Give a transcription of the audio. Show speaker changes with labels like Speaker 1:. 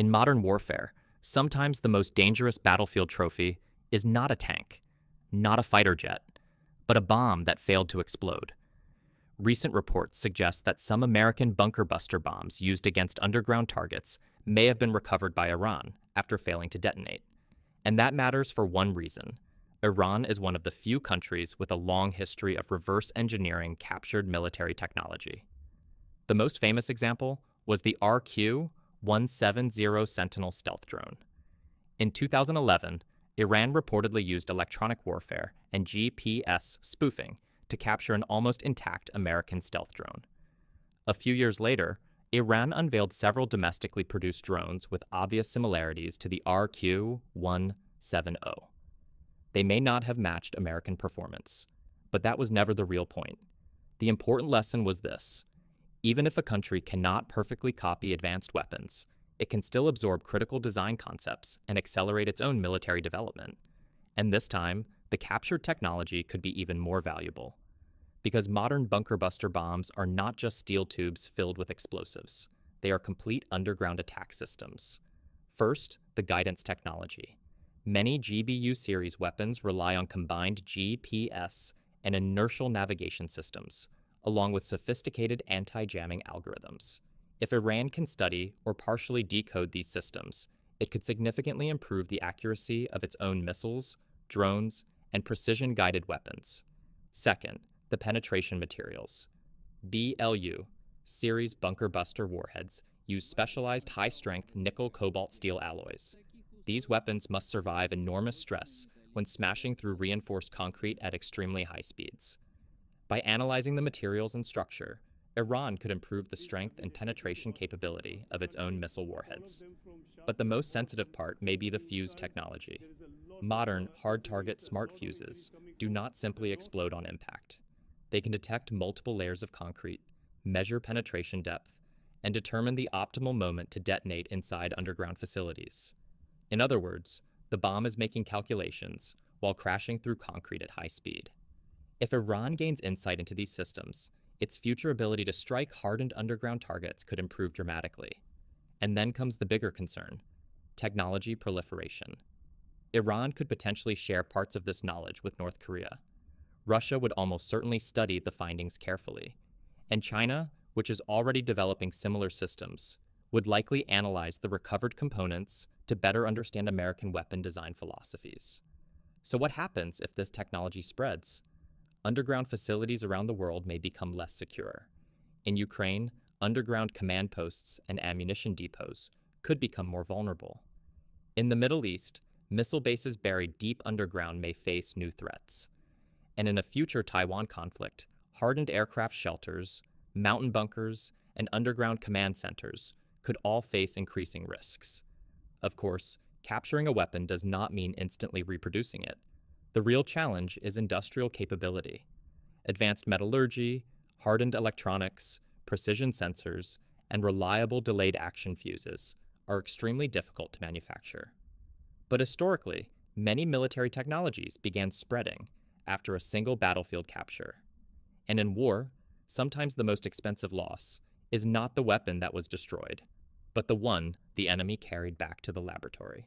Speaker 1: In modern warfare, sometimes the most dangerous battlefield trophy is not a tank, not a fighter jet, but a bomb that failed to explode. Recent reports suggest that some American bunker buster bombs used against underground targets may have been recovered by Iran after failing to detonate. And that matters for one reason. Iran is one of the few countries with a long history of reverse engineering captured military technology. The most famous example was the RQ-170 Sentinel stealth drone. In 2011, Iran reportedly used electronic warfare and GPS spoofing to capture an almost intact American stealth drone. A few years later, Iran unveiled several domestically produced drones with obvious similarities to the RQ-170. They may not have matched American performance, but that was never the real point. The important lesson was this: even if a country cannot perfectly copy advanced weapons, it can still absorb critical design concepts and accelerate its own military development. And this time, the captured technology could be even more valuable. Because modern bunker buster bombs are not just steel tubes filled with explosives. They are complete underground attack systems. First, the guidance technology. Many GBU series weapons rely on combined GPS and inertial navigation systems, along with sophisticated anti-jamming algorithms. If Iran can study or partially decode these systems, it could significantly improve the accuracy of its own missiles, drones, and precision-guided weapons. Second, the penetration materials. BLU, series bunker buster warheads, use specialized high-strength nickel-cobalt steel alloys. These weapons must survive enormous stress when smashing through reinforced concrete at extremely high speeds. By analyzing the materials and structure, Iran could improve the strength and penetration capability of its own missile warheads. But the most sensitive part may be the fuse technology. Modern, hard-target smart fuses do not simply explode on impact. They can detect multiple layers of concrete, measure penetration depth, and determine the optimal moment to detonate inside underground facilities. In other words, the bomb is making calculations while crashing through concrete at high speed. If Iran gains insight into these systems, its future ability to strike hardened underground targets could improve dramatically. And then comes the bigger concern: technology proliferation. Iran could potentially share parts of this knowledge with North Korea. Russia would almost certainly study the findings carefully. And China, which is already developing similar systems, would likely analyze the recovered components to better understand American weapon design philosophies. So what happens if this technology spreads? Underground facilities around the world may become less secure. In Ukraine, underground command posts and ammunition depots could become more vulnerable. In the Middle East, missile bases buried deep underground may face new threats. And in a future Taiwan conflict, hardened aircraft shelters, mountain bunkers, and underground command centers could all face increasing risks. Of course, capturing a weapon does not mean instantly reproducing it. The real challenge is industrial capability. Advanced metallurgy, hardened electronics, precision sensors, and reliable delayed action fuses are extremely difficult to manufacture. But historically, many military technologies began spreading after a single battlefield capture. And in war, sometimes the most expensive loss is not the weapon that was destroyed, but the one the enemy carried back to the laboratory.